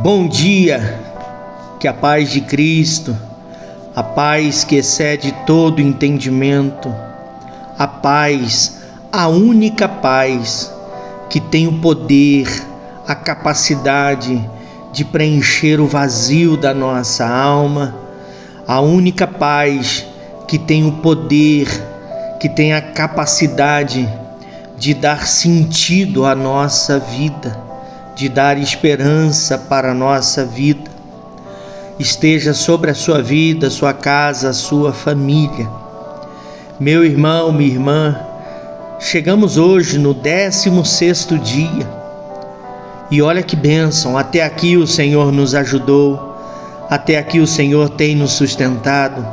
Bom dia, que a paz de Cristo, a paz que excede todo entendimento, a paz, a única paz que tem o poder, a capacidade de preencher o vazio da nossa alma, a única paz que tem o poder, que tem a capacidade de dar sentido à nossa vida, de dar esperança para a nossa vida, esteja sobre a sua vida, sua casa, sua família. Meu irmão, minha irmã, chegamos hoje no 16º dia, e olha que bênção, até aqui o Senhor nos ajudou, até aqui o Senhor tem nos sustentado.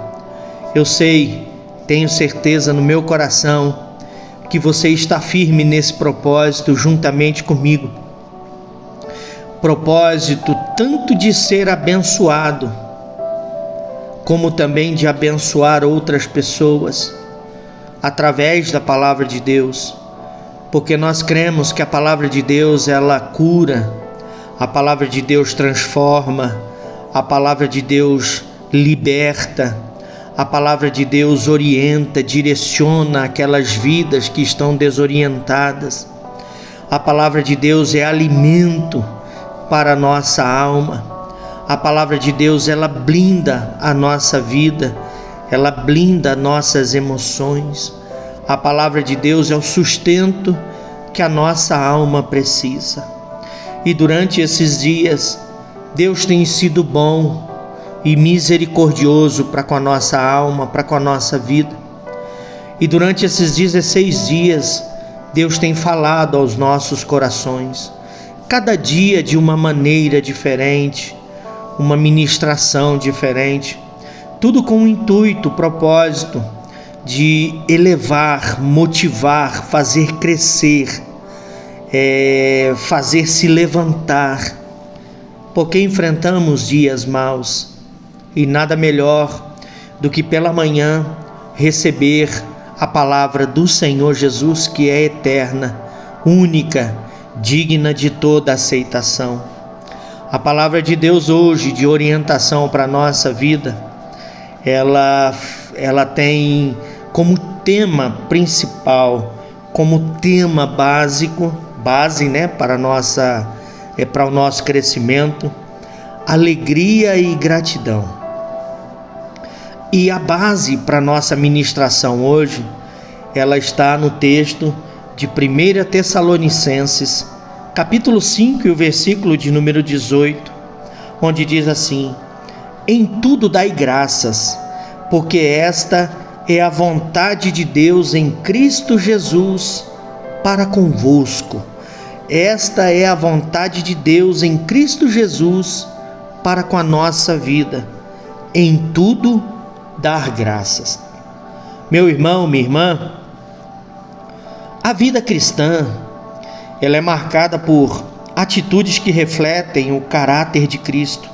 Eu sei, tenho certeza no meu coração, que você está firme nesse propósito juntamente comigo. Propósito tanto de ser abençoado, como também de abençoar outras pessoas, através da palavra de Deus, porque nós cremos que a palavra de Deus, ela cura, a palavra de Deus transforma, a palavra de Deus liberta, a palavra de Deus orienta, direciona aquelas vidas que estão desorientadas. A palavra de Deus é alimento para a nossa alma. A palavra de Deus, ela blinda a nossa vida, ela blinda nossas emoções. A palavra de Deus é o sustento que a nossa alma precisa. E durante esses dias, Deus tem sido bom e misericordioso para com a nossa alma, para com a nossa vida. E durante esses 16 dias, Deus tem falado aos nossos corações, cada dia de uma maneira diferente, uma ministração diferente, tudo com o intuito, o propósito de elevar, motivar, fazer crescer, fazer se levantar, porque enfrentamos dias maus. E nada melhor do que pela manhã receber a palavra do Senhor Jesus, que é eterna, única, digna de toda aceitação. A palavra de Deus hoje, de orientação para a nossa vida, ela tem como tema principal, como tema básico, para o nosso crescimento, alegria e gratidão. E a base para a nossa ministração hoje, ela está no texto de 1 Tessalonicenses, capítulo 5 e o versículo de número 18, onde diz assim: em tudo dai graças, porque esta é a vontade de Deus em Cristo Jesus para convosco. Esta é a vontade de Deus em Cristo Jesus para com a nossa vida. Em tudo dar graças. Meu irmão, minha irmã, a vida cristã, ela é marcada por atitudes que refletem o caráter de Cristo.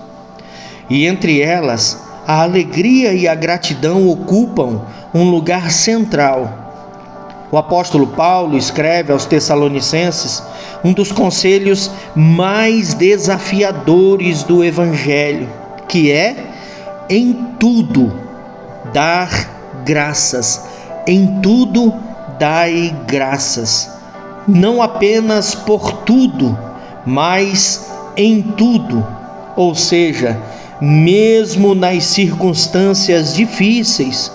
E entre elas, a alegria e a gratidão ocupam um lugar central. O apóstolo Paulo escreve aos Tessalonicenses um dos conselhos mais desafiadores do Evangelho, que é: em tudo dar graças, em tudo dai graças, não apenas por tudo, mas em tudo, ou seja, mesmo nas circunstâncias difíceis,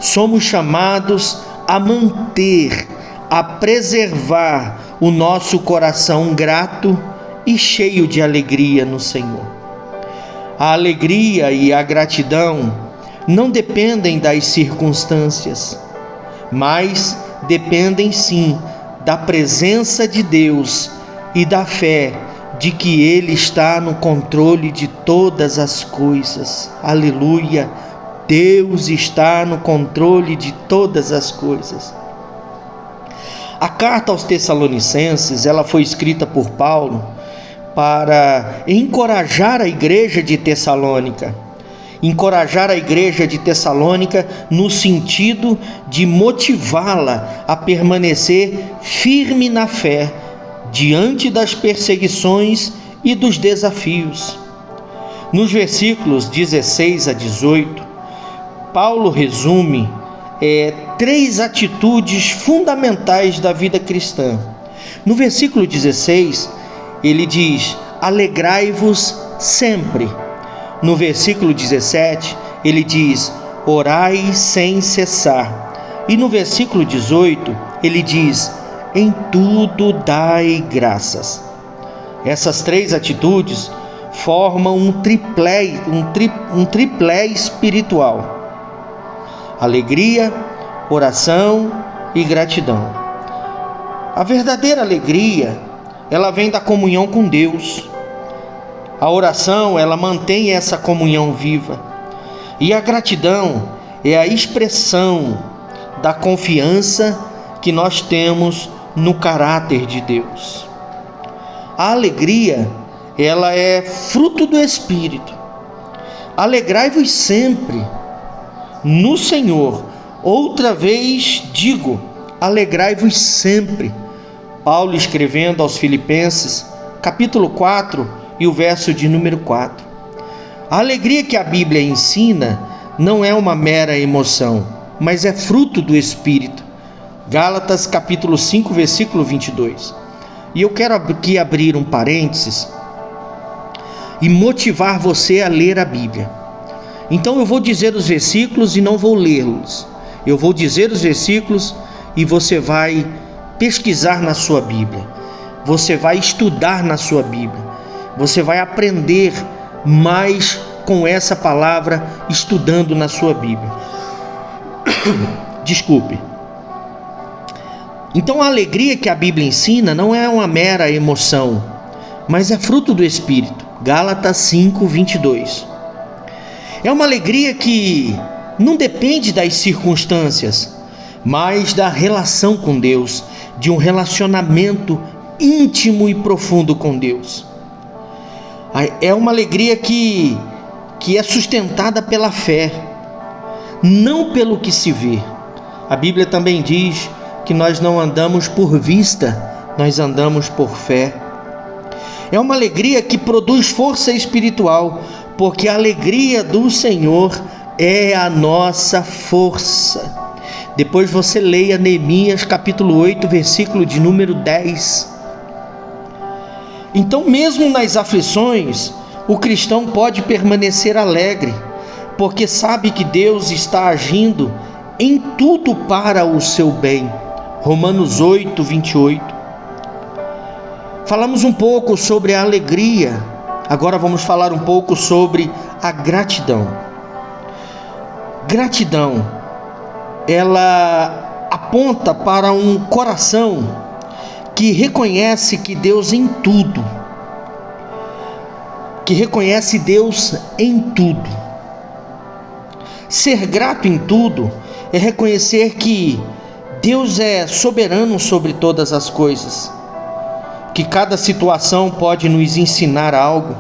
somos chamados a manter, a preservar o nosso coração grato e cheio de alegria no Senhor. A alegria e a gratidão não dependem das circunstâncias, mas dependem sim da presença de Deus e da fé de que Ele está no controle de todas as coisas. Aleluia! Deus está no controle de todas as coisas. A carta aos Tessalonicenses, ela foi escrita por Paulo para encorajar a igreja de Tessalônica. Encorajar a igreja de Tessalônica no sentido de motivá-la a permanecer firme na fé, diante das perseguições e dos desafios. Nos versículos 16 a 18, Paulo resume 3 atitudes fundamentais da vida cristã. No versículo 16, ele diz: alegrai-vos sempre. No versículo 17, ele diz: orai sem cessar. E no versículo 18, ele diz: em tudo dai graças. Essas 3 atitudes formam um triplé espiritual: alegria, oração e gratidão. A verdadeira alegria, ela vem da comunhão com Deus. A oração, ela mantém essa comunhão viva. E a gratidão é a expressão da confiança que nós temos no caráter de Deus. A alegria, ela é fruto do Espírito. Alegrai-vos sempre no Senhor. Outra vez digo, alegrai-vos sempre. Paulo escrevendo aos Filipenses, capítulo 4 e o verso de número 4. A alegria que a Bíblia ensina não é uma mera emoção, mas é fruto do Espírito. Gálatas capítulo 5, versículo 22. E eu quero aqui abrir um parênteses e motivar você a ler a Bíblia. Então eu vou dizer os versículos e não vou lê-los. Eu vou dizer os versículos e você vai pesquisar na sua Bíblia. Você vai estudar na sua Bíblia. Você vai aprender mais com essa palavra estudando na sua Bíblia. Desculpe. Então a alegria que a Bíblia ensina não é uma mera emoção, mas é fruto do Espírito. Gálatas 5, 22. É uma alegria que não depende das circunstâncias, mas da relação com Deus, de um relacionamento íntimo e profundo com Deus. É uma alegria que é sustentada pela fé, não pelo que se vê. A Bíblia também diz que nós não andamos por vista, nós andamos por fé. É uma alegria que produz força espiritual, porque a alegria do Senhor é a nossa força. Depois você leia Neemias capítulo 8, versículo de número 10. Então, mesmo nas aflições, o cristão pode permanecer alegre, porque sabe que Deus está agindo em tudo para o seu bem. Romanos 8, 28. Falamos um pouco sobre a alegria, agora vamos falar um pouco sobre a gratidão. Gratidão, ela aponta para um coração que reconhece que Deus em tudo, que reconhece Deus em tudo. Ser grato em tudo é reconhecer que Deus é soberano sobre todas as coisas, que cada situação pode nos ensinar algo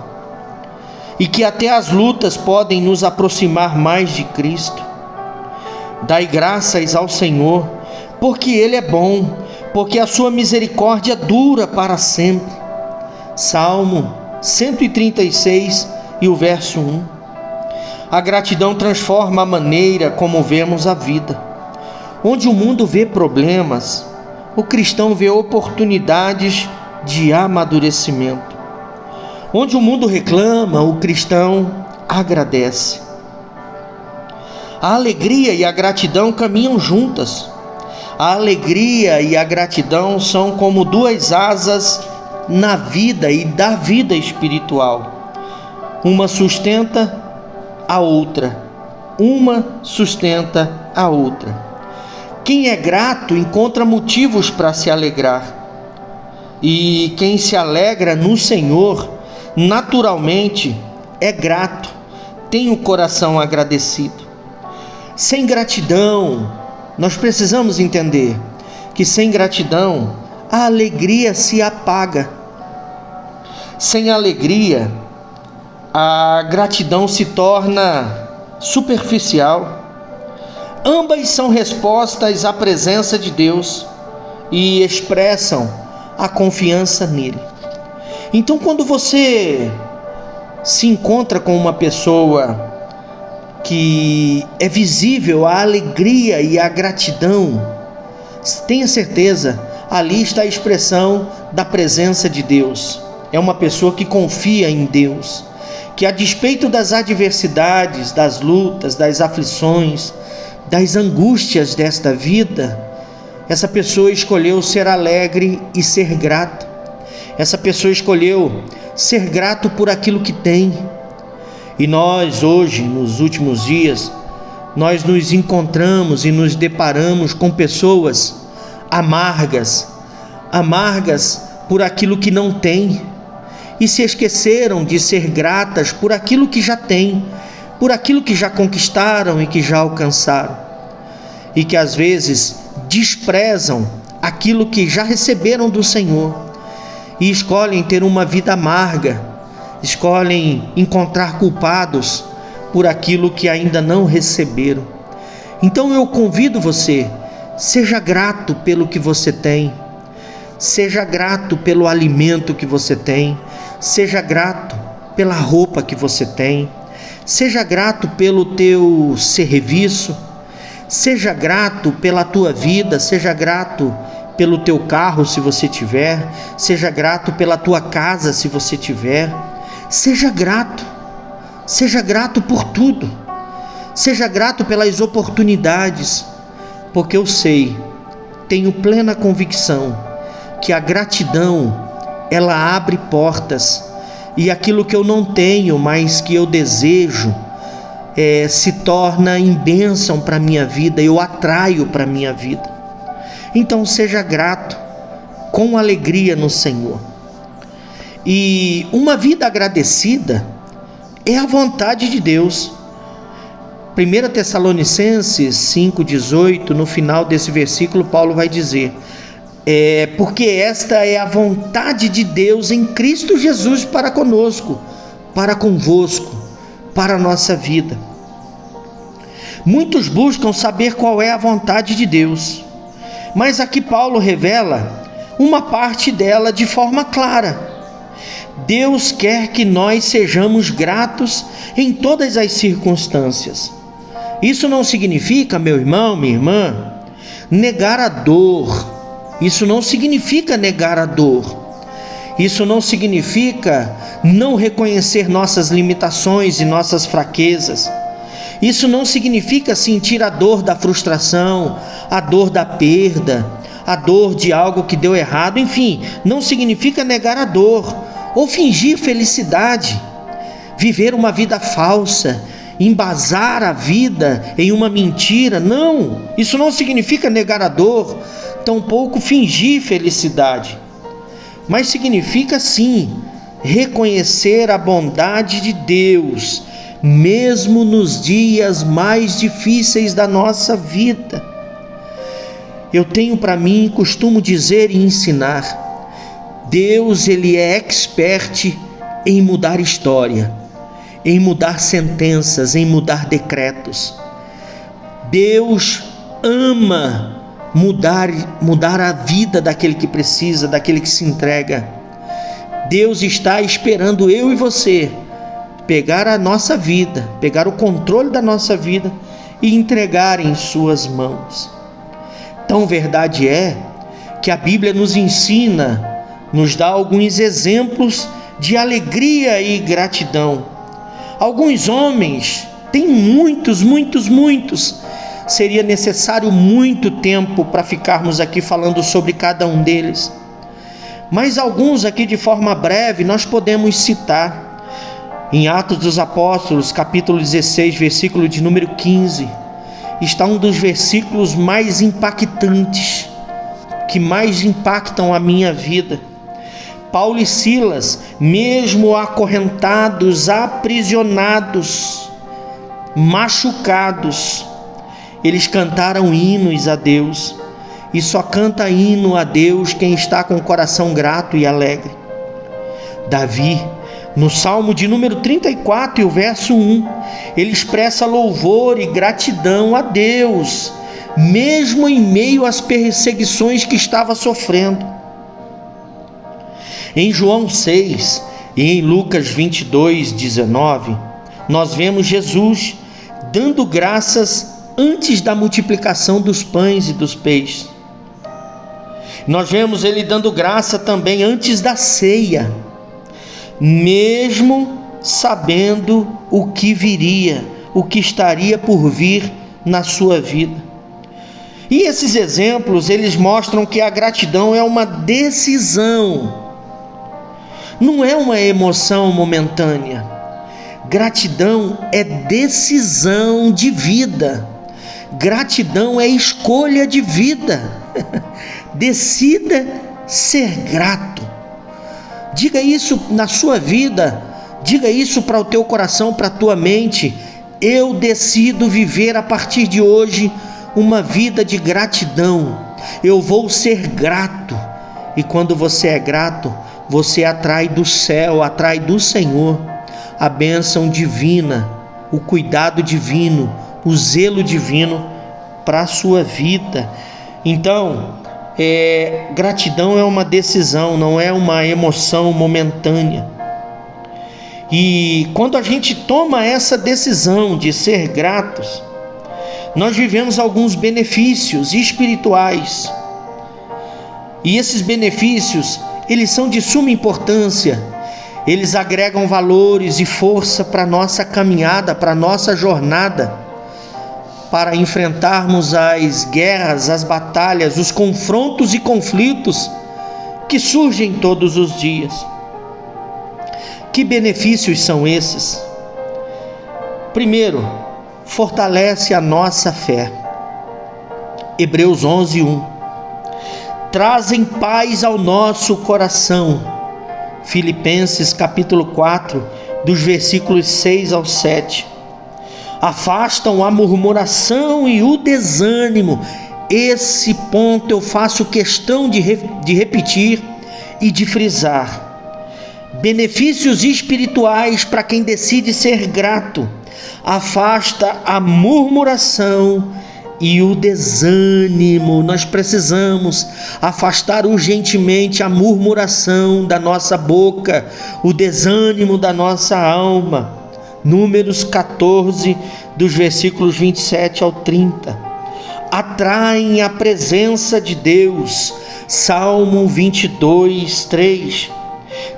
e que até as lutas podem nos aproximar mais de Cristo. Dai graças ao Senhor, porque Ele é bom, porque a sua misericórdia dura para sempre. Salmo 136 e o verso 1. A gratidão transforma a maneira como vemos a vida. Onde o mundo vê problemas, o cristão vê oportunidades de amadurecimento. Onde o mundo reclama, o cristão agradece. A alegria e a gratidão caminham juntas. A alegria e a gratidão são como 2 asas na vida e da vida espiritual. Uma sustenta a outra. Uma sustenta a outra. Quem é grato encontra motivos para se alegrar. E quem se alegra no Senhor, naturalmente é grato, tem o coração agradecido. Sem gratidão, nós precisamos entender que sem gratidão a alegria se apaga. Sem alegria, a gratidão se torna superficial. Ambas são respostas à presença de Deus e expressam a confiança nele. Então, quando você se encontra com uma pessoa que é visível a alegria e a gratidão, tenha certeza, ali está a expressão da presença de Deus. É uma pessoa que confia em Deus, que a despeito das adversidades, das lutas, das aflições, das angústias desta vida, essa pessoa escolheu ser alegre e ser grata. Essa pessoa escolheu ser grato por aquilo que tem. E nós hoje, nos últimos dias, nós nos encontramos e nos deparamos com pessoas amargas por aquilo que não tem, e se esqueceram de ser gratas por aquilo que já têm, por aquilo que já conquistaram e que já alcançaram, e que às vezes desprezam aquilo que já receberam do Senhor e escolhem ter uma vida amarga, escolhem encontrar culpados por aquilo que ainda não receberam. Então eu convido você, seja grato pelo que você tem, seja grato pelo alimento que você tem, seja grato pela roupa que você tem, seja grato pelo teu serviço, seja grato pela tua vida, seja grato pelo teu carro se você tiver, seja grato pela tua casa se você tiver, seja grato por tudo, seja grato pelas oportunidades, porque eu sei, tenho plena convicção que a gratidão, ela abre portas, e aquilo que eu não tenho, mas que eu desejo, se torna em bênção para a minha vida, eu atraio para a minha vida. Então seja grato, com alegria no Senhor. E uma vida agradecida é a vontade de Deus. 1 Tessalonicenses 5,18, no final desse versículo, Paulo vai dizer: porque esta é a vontade de Deus em Cristo Jesus para conosco, para convosco, para a nossa vida. Muitos buscam saber qual é a vontade de Deus, mas aqui Paulo revela uma parte dela de forma clara. Deus quer que nós sejamos gratos em todas as circunstâncias. Isso não significa, meu irmão, minha irmã, negar a dor. Isso não significa negar a dor. Isso não significa não reconhecer nossas limitações e nossas fraquezas. Isso não significa sentir a dor da frustração, a dor da perda, a dor de algo que deu errado. Enfim, não significa negar a dor ou fingir felicidade, viver uma vida falsa, embasar a vida em uma mentira. Não, isso não significa negar a dor, tampouco fingir felicidade, mas significa sim reconhecer a bondade de Deus, mesmo nos dias mais difíceis da nossa vida. Eu tenho para mim, costumo dizer e ensinar, Deus, Ele é expert em mudar história, em mudar sentenças, em mudar decretos. Deus ama mudar a vida daquele que precisa, daquele que se entrega. Deus está esperando eu e você pegar a nossa vida, pegar o controle da nossa vida e entregar em suas mãos. Tão verdade é que a Bíblia nos ensina, nos dá alguns exemplos de alegria e gratidão. Alguns homens, tem muitos, seria necessário muito tempo para ficarmos aqui falando sobre cada um deles, mas alguns aqui de forma breve nós podemos citar. Em Atos dos Apóstolos, capítulo 16, versículo de número 15, está um dos versículos mais impactantes, que mais impactam a minha vida. Paulo e Silas, mesmo acorrentados, aprisionados, machucados, eles cantaram hinos a Deus, e só canta hino a Deus quem está com o coração grato e alegre. Davi, no Salmo de número 34 e o verso 1, ele expressa louvor e gratidão a Deus, mesmo em meio às perseguições que estava sofrendo. Em João 6 e em Lucas 22:19, nós vemos Jesus dando graças antes da multiplicação dos pães e dos peixes. Nós vemos ele dando graça também antes da ceia, mesmo sabendo o que viria, o que estaria por vir na sua vida. E esses exemplos, eles mostram que a gratidão é uma decisão, não é uma emoção momentânea. Gratidão é decisão de vida. Gratidão é escolha de vida. Decida ser grato. Diga isso na sua vida. Diga isso para o teu coração, para a tua mente. Eu decido viver a partir de hoje uma vida de gratidão. Eu vou ser grato. E quando você é grato, você atrai do céu, atrai do Senhor a bênção divina, o cuidado divino, o zelo divino para a sua vida. Então, gratidão é uma decisão, não é uma emoção momentânea. E quando a gente toma essa decisão de ser gratos, nós vivemos alguns benefícios espirituais. E esses benefícios, eles são de suma importância. Eles agregam valores e força para a nossa caminhada, para a nossa jornada, para enfrentarmos as guerras, as batalhas, os confrontos e conflitos que surgem todos os dias. Que benefícios são esses? Primeiro, fortalece a nossa fé. Hebreus 11:1. Trazem paz ao nosso coração. Filipenses capítulo 4, dos versículos 6 ao 7. Afastam a murmuração e o desânimo. Esse ponto eu faço questão de repetir e de frisar. Benefícios espirituais para quem decide ser grato. Afasta a murmuração e o desânimo. Nós precisamos afastar urgentemente a murmuração da nossa boca, o desânimo da nossa alma. Números 14, dos versículos 27 ao 30. Atraem a presença de Deus. Salmo 22, 3.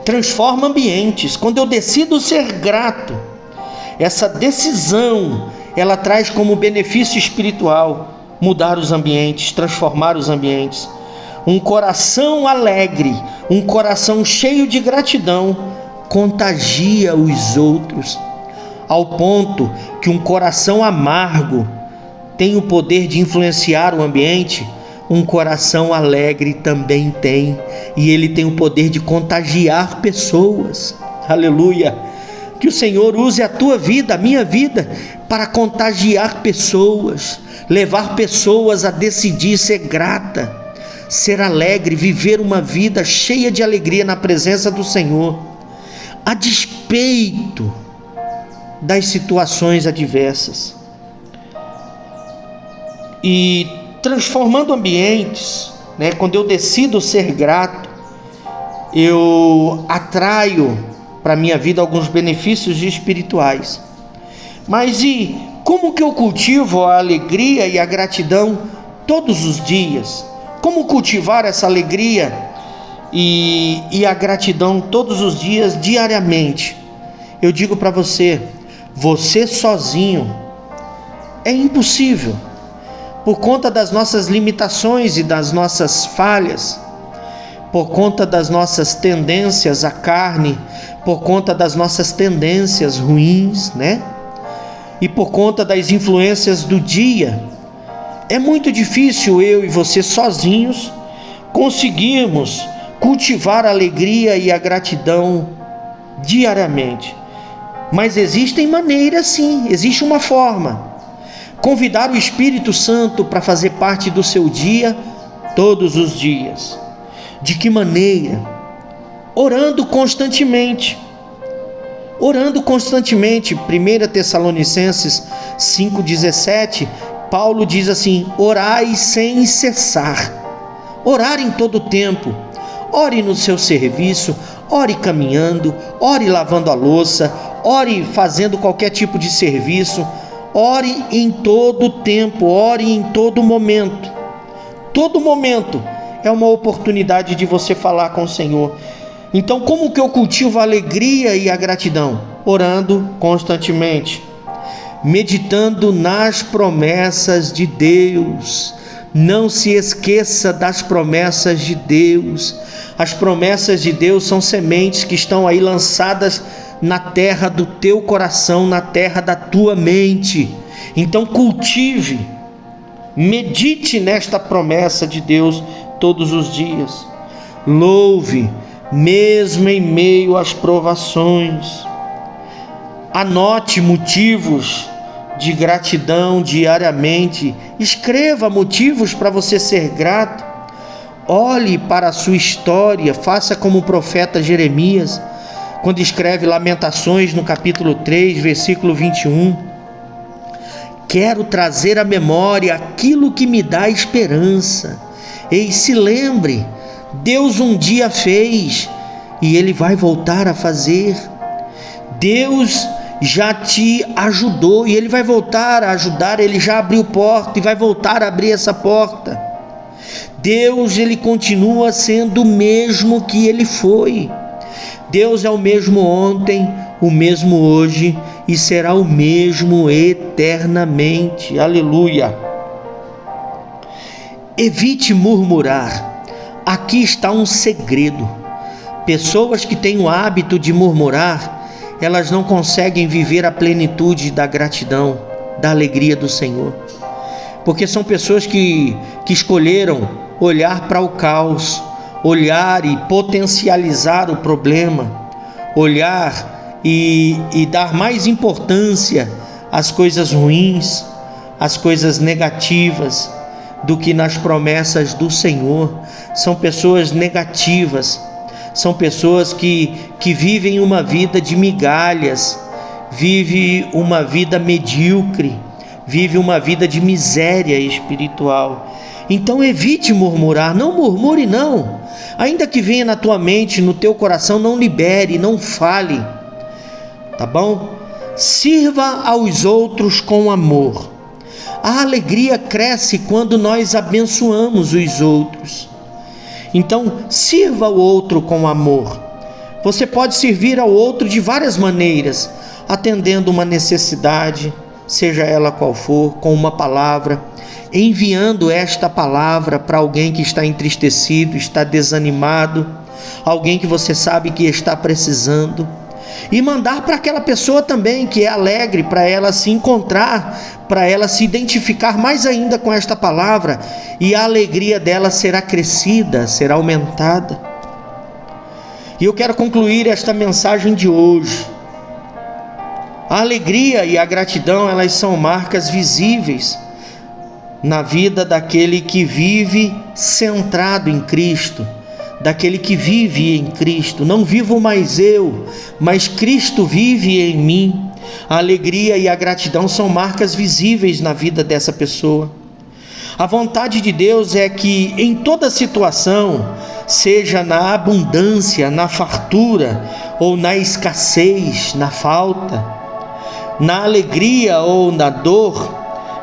Transforma ambientes. Quando eu decido ser grato, essa decisão, ela traz como benefício espiritual mudar os ambientes, transformar os ambientes. Um coração alegre, um coração cheio de gratidão, contagia os outros, ao ponto que um coração amargo tem o poder de influenciar o ambiente. Um coração alegre também tem, e ele tem o poder de contagiar pessoas. Aleluia! Que o Senhor use a tua vida, a minha vida, para contagiar pessoas, levar pessoas a decidir ser grata, ser alegre, viver uma vida cheia de alegria na presença do Senhor, a despeito das situações adversas. E transformando ambientes, quando eu decido ser grato, eu atraio para a minha vida alguns benefícios espirituais. Mas e como que eu cultivo a alegria e a gratidão todos os dias? Como cultivar essa alegria e a gratidão todos os dias, diariamente? Eu digo para você, você sozinho é impossível, por conta das nossas limitações e das nossas falhas, por conta das nossas tendências à carne, por conta das nossas tendências ruins, e por conta das influências do dia. É muito difícil eu e você sozinhos conseguirmos cultivar a alegria e a gratidão diariamente. Mas existem maneiras, sim, existe uma forma. Convidar o Espírito Santo para fazer parte do seu dia todos os dias. De que maneira? Orando constantemente. 1 Tessalonicenses 5,17, Paulo diz assim: orai sem cessar. Orar em todo tempo. Ore no seu serviço, ore caminhando, ore lavando a louça, ore fazendo qualquer tipo de serviço, ore em todo tempo, ore em todo momento. Todo momento é uma oportunidade de você falar com o Senhor. Então, como que eu cultivo a alegria e a gratidão? Orando constantemente, meditando nas promessas de Deus. Não se esqueça das promessas de Deus. As promessas de Deus são sementes que estão aí lançadas na terra do teu coração, na terra da tua mente. Então cultive, medite nesta promessa de Deus todos os dias. Louve, mesmo em meio às provações. Anote motivos de gratidão diariamente. Escreva motivos para você ser grato. Olhe para a sua história, faça como o profeta Jeremias, quando escreve Lamentações no capítulo 3, versículo 21. Quero trazer à memória aquilo que me dá esperança. E se lembre, Deus um dia fez e Ele vai voltar a fazer. Deus já te ajudou e Ele vai voltar a ajudar. Ele já abriu porta e vai voltar a abrir essa porta. Deus, Ele continua sendo o mesmo que Ele foi. Deus é o mesmo ontem, o mesmo hoje e será o mesmo eternamente. Aleluia. Evite murmurar. Aqui está um segredo. Pessoas que têm o hábito de murmurar, elas não conseguem viver a plenitude da gratidão, da alegria do Senhor. Porque são pessoas que escolheram olhar para o caos, olhar e potencializar o problema, olhar e dar mais importância às coisas ruins, às coisas negativas, do que nas promessas do Senhor. São pessoas negativas, são pessoas que vivem uma vida de migalhas, vivem uma vida medíocre, vivem uma vida de miséria espiritual. Então evite murmurar, não murmure não, ainda que venha na tua mente, no teu coração, não libere, não fale, tá bom? Sirva aos outros com amor. A alegria cresce quando nós abençoamos os outros. Então, sirva ao outro com amor. Você pode servir ao outro de várias maneiras, atendendo uma necessidade, seja ela qual for, com uma palavra, enviando esta palavra para alguém que está entristecido, está desanimado, alguém que você sabe que está precisando, e mandar para aquela pessoa também que é alegre, para ela se encontrar, para ela se identificar mais ainda com esta palavra, e a alegria dela será crescida, será aumentada. E eu quero concluir esta mensagem de hoje. A alegria e a gratidão, elas são marcas visíveis na vida daquele que vive centrado em Cristo, daquele que vive em Cristo. Não vivo mais eu, mas Cristo vive em mim. A alegria e a gratidão são marcas visíveis na vida dessa pessoa. A vontade de Deus é que em toda situação, seja na abundância, na fartura ou na escassez, na falta, na alegria ou na dor,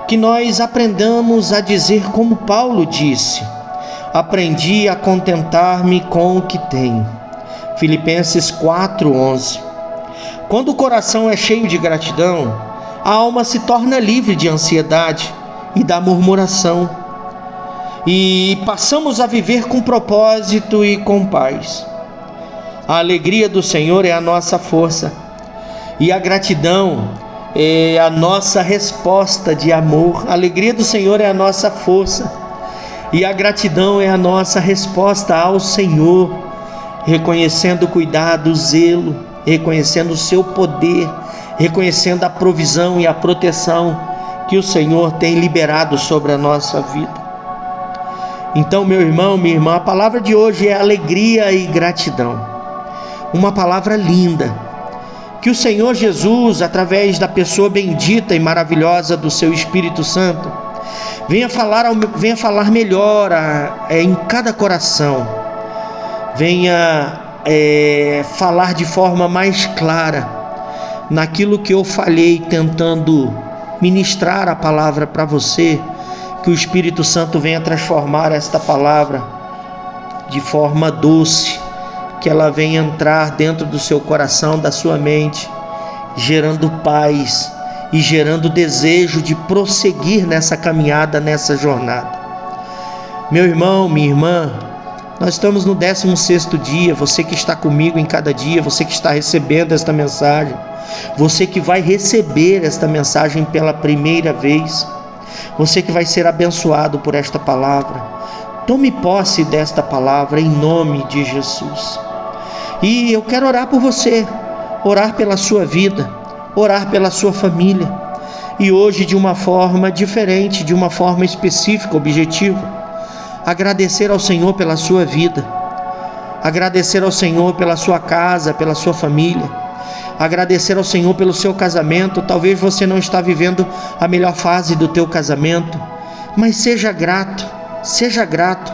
que nós aprendamos a dizer como Paulo disse: aprendi a contentar-me com o que tenho. Filipenses 4:11. Quando o coração é cheio de gratidão, a alma se torna livre de ansiedade e da murmuração, e passamos a viver com propósito e com paz. A alegria do Senhor é a nossa força, e a gratidão é a nossa resposta de amor. A alegria do Senhor é a nossa força, e a gratidão é a nossa resposta ao Senhor, reconhecendo o cuidado, o zelo, reconhecendo o seu poder, reconhecendo a provisão e a proteção que o Senhor tem liberado sobre a nossa vida. Então, meu irmão, minha irmã, a palavra de hoje é alegria e gratidão. Uma palavra linda, que o Senhor Jesus, através da pessoa bendita e maravilhosa do seu Espírito Santo, venha falar melhor em cada coração, venha falar de forma mais clara naquilo que eu falhei tentando ministrar a palavra para você, que o Espírito Santo venha transformar esta palavra de forma doce, que ela venha entrar dentro do seu coração, da sua mente, gerando paz e gerando desejo de prosseguir nessa caminhada, nessa jornada. Meu irmão, minha irmã, nós estamos no 16º dia, você que está comigo em cada dia, você que está recebendo esta mensagem, você que vai receber esta mensagem pela primeira vez, você que vai ser abençoado por esta palavra, tome posse desta palavra em nome de Jesus. E eu quero orar por você, orar pela sua vida, orar pela sua família, e hoje de uma forma diferente, de uma forma específica, objetiva, agradecer ao Senhor pela sua vida, agradecer ao Senhor pela sua casa, pela sua família, agradecer ao Senhor pelo seu casamento. Talvez você não está vivendo a melhor fase do teu casamento, mas seja grato, seja grato.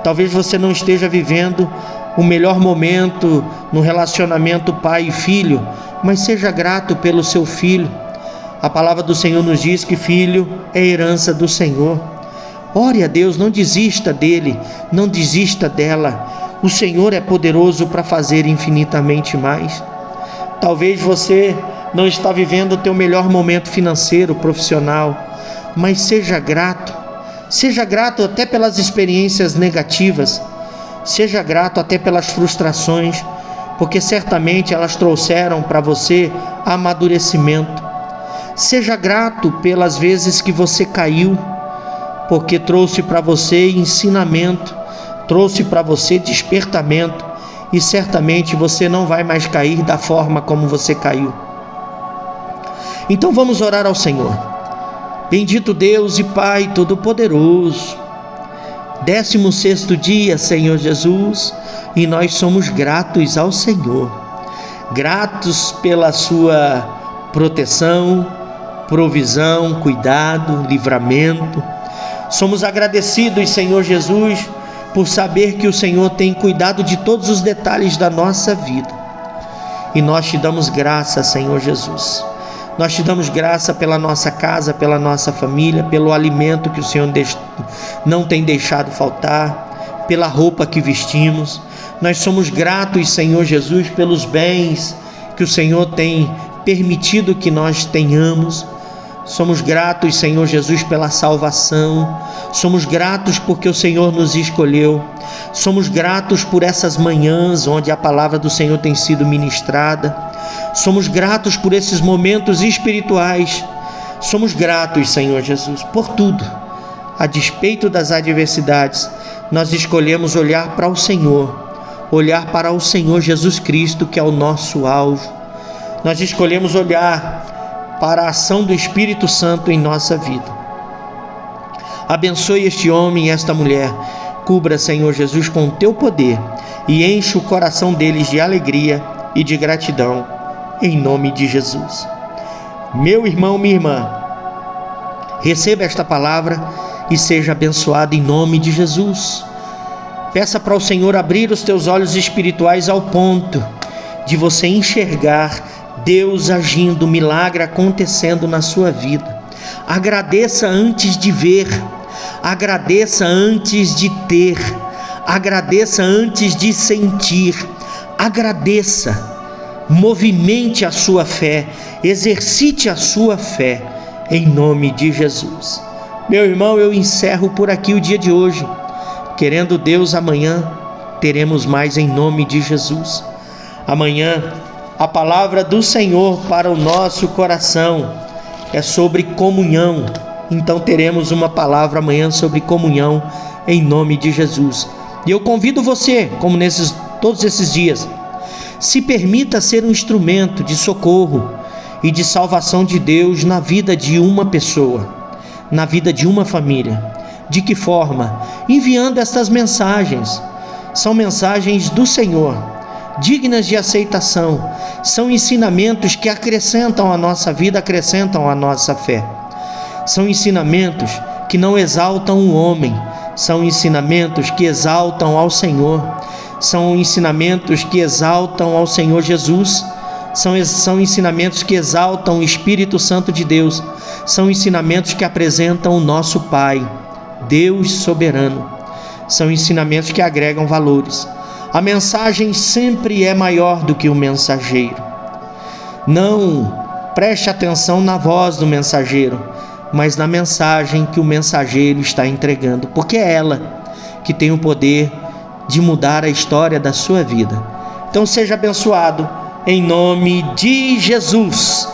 Talvez você não esteja vivendo o melhor momento no relacionamento pai e filho, mas seja grato pelo seu filho. A palavra do Senhor nos diz que filho é herança do Senhor. Ore a Deus, não desista dele, não desista dela. O Senhor é poderoso para fazer infinitamente mais. Talvez você não está vivendo o teu melhor momento financeiro, profissional, mas seja grato até pelas experiências negativas, seja grato até pelas frustrações, porque certamente elas trouxeram para você amadurecimento. Seja grato pelas vezes que você caiu, porque trouxe para você ensinamento, trouxe para você despertamento, e certamente você não vai mais cair da forma como você caiu. Então vamos orar ao Senhor. Bendito Deus e Pai Todo-Poderoso, 16º dia, Senhor Jesus, e nós somos gratos ao Senhor, gratos pela sua proteção, provisão, cuidado, livramento. Somos agradecidos, Senhor Jesus, por saber que o Senhor tem cuidado de todos os detalhes da nossa vida. E nós te damos graça, Senhor Jesus. Nós te damos graça pela nossa casa, pela nossa família, pelo alimento que o Senhor não tem deixado faltar, pela roupa que vestimos. Nós somos gratos, Senhor Jesus, pelos bens que o Senhor tem permitido que nós tenhamos. Somos gratos, Senhor Jesus, pela salvação. Somos gratos porque o Senhor nos escolheu. Somos gratos por essas manhãs onde a palavra do Senhor tem sido ministrada. Somos gratos por esses momentos espirituais. Somos gratos, Senhor Jesus, por tudo. A despeito das adversidades, nós escolhemos olhar para o Senhor, olhar para o Senhor Jesus Cristo, que é o nosso alvo. Nós escolhemos olhar para a ação do Espírito Santo em nossa vida. Abençoe este homem e esta mulher. Cubra, Senhor Jesus, com o teu poder e enche o coração deles de alegria e de gratidão, em nome de Jesus. Meu irmão, minha irmã, receba esta palavra e seja abençoado em nome de Jesus. Peça para o Senhor abrir os teus olhos espirituais ao ponto de você enxergar Deus agindo, milagre acontecendo na sua vida. Agradeça antes de ver, agradeça antes de ter, agradeça antes de sentir, agradeça, movimente a sua fé, exercite a sua fé, em nome de Jesus. Meu irmão, eu encerro por aqui o dia de hoje. Querendo Deus, amanhã teremos mais em nome de Jesus. Amanhã a palavra do Senhor para o nosso coração é sobre comunhão. Então teremos uma palavra amanhã sobre comunhão em nome de Jesus. E eu convido você, como todos esses dias, se permita ser um instrumento de socorro e de salvação de Deus na vida de uma pessoa, na vida de uma família. De que forma? Enviando estas mensagens. São mensagens do Senhor, dignas de aceitação. São ensinamentos que acrescentam a nossa vida, acrescentam a nossa fé. São ensinamentos que não exaltam o homem, são ensinamentos que exaltam ao Senhor. são ensinamentos que exaltam ao Senhor Jesus, são ensinamentos que exaltam o Espírito Santo de Deus, são ensinamentos que apresentam o nosso Pai, Deus soberano, são ensinamentos que agregam valores. A mensagem sempre é maior do que o mensageiro. Não preste atenção na voz do mensageiro, mas na mensagem que o mensageiro está entregando, porque é ela que tem o poder de mudar a história da sua vida. Então seja abençoado em nome de Jesus.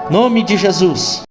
Nome de Jesus.